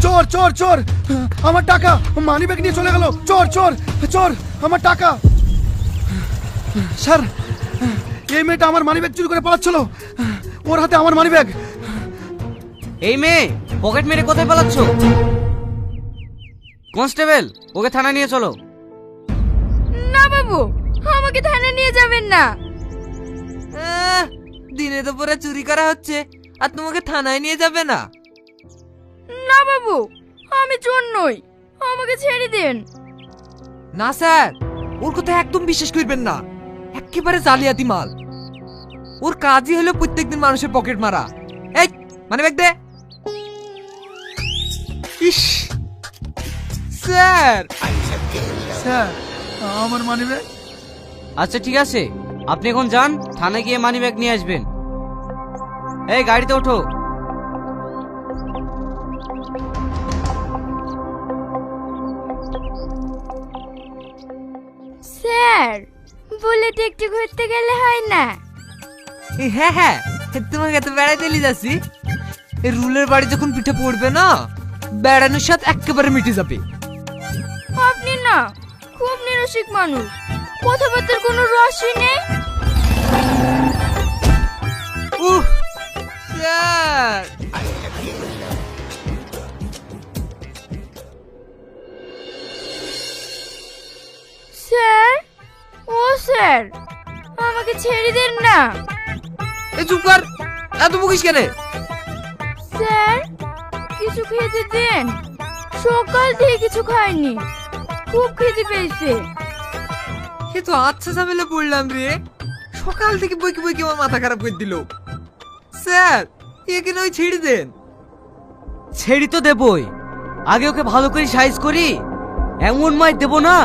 চোর চোর চোর, আমার টাকা মানিব্যাগ নিয়ে চলে গেল। চোর চোর চোর, আমার টাকা। স্যার, এই মেয়েটা আমার মানিব্যাগ চুরি করে পালাচ্ছিল, ওর হাতে আমার মানিব্যাগ। এই মেয়ে পকেট মেরে কোথায় পালাচ্ছ? কনস্টেবল, ওকে থানা নিয়ে চলো। না বাবু, আমাকে থানায় নিয়ে যাবেন না। দিনে দুপুরে চুরি করা হচ্ছে আর তোমাকে থানায় নিয়ে যাবে না? না বাবু, আমি চোর নই, আমাকে ছেড়ে দিন। না স্যার, ওর কথা একদম বিশ্বাস করবেন না, একেবারে জালিয়াতি মাল। ওর কাজই হলো প্রত্যেকদিন মানুষের পকেট মারা। এই মানে ব্যাগ দে। ইস স্যার, স্যার, আমার মানিব্যাগ। আচ্ছা ঠিক আছে, আপনি এখন যান, থানায় গিয়ে মানিব্যাগ নিয়ে আসবেন। এই গাড়িতে ওঠো। স্যার, বুলেট একটু ঘুরতে গেলে হয় না? হ্যাঁ হ্যাঁ, তোমাকে এত বেড়াইতে নিয়ে যাচ্ছি। এই রুলের বাড়ি যখন পিঠে পড়বে না, বেড়ানোর সাথে একেবারে মিটে যাবে। আপনি না খুব নিরসিক মানুষ, কথাবার্তার কোনো রসই নেই। উহ স্যার, স্যার, ও স্যার, আমাকে ছেড়ে দেন না। এই চুপ কর, এত বকিস কেন? স্যার, কিছু খেতে দেন, সকাল থেকে কিছু খাইনি, খুব খেতে পেয়েছে। এ তো আচ্ছা ঝামেলা পড়লাম রে, সকাল থেকে বইকে বইকে আমার মাথা খারাপ করে দিল। স্যার, একে নয় ছেড়ে দেন। ছেড়ি তো দেবই, আগে ওকে ভালো করে সাইজ করি, এমন মার দেবো না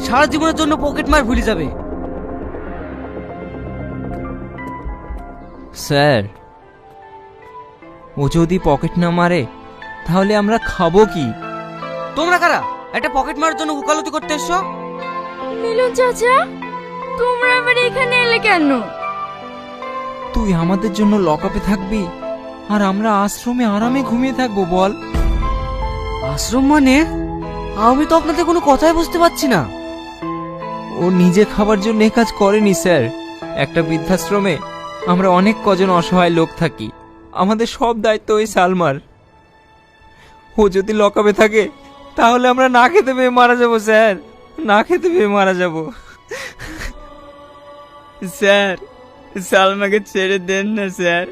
সারা জীবনের জন্য পকেট মার ভুলে যাবে। স্যার, ও যদি পকেট না মারে তাহলে আমরা খাবো কি? তোমরা কারা একটা পকেট মারার জন্য উকালতি করতে এসছো? মিলন চাচা, তোমরা আবার এখানে এলে কেন? তুই আমাদের জন্য লকআপে থাকবি আর আমরা আশ্রমে আরামে ঘুমিয়ে থাকবো বল? আশ্রম মানে? আমি তো আপনাদের কোনো কথাই বুঝতে পারছি না। ও নিজে খাবার জন্য এ কাজ করেনি স্যার। একটা বৃদ্ধাশ্রমে আমরা অনেক কজন অসহায় লোক থাকি, আমাদের সব দায়িত্ব ওই সালমার। ও যদি লকআপে থাকে তাহলে আমরা না খেতে পেয়ে মারা যাবো স্যার, না খেতে পেয়ে মারা যাবো। স্যার, সালমাকে ছেড়ে দেন না স্যার।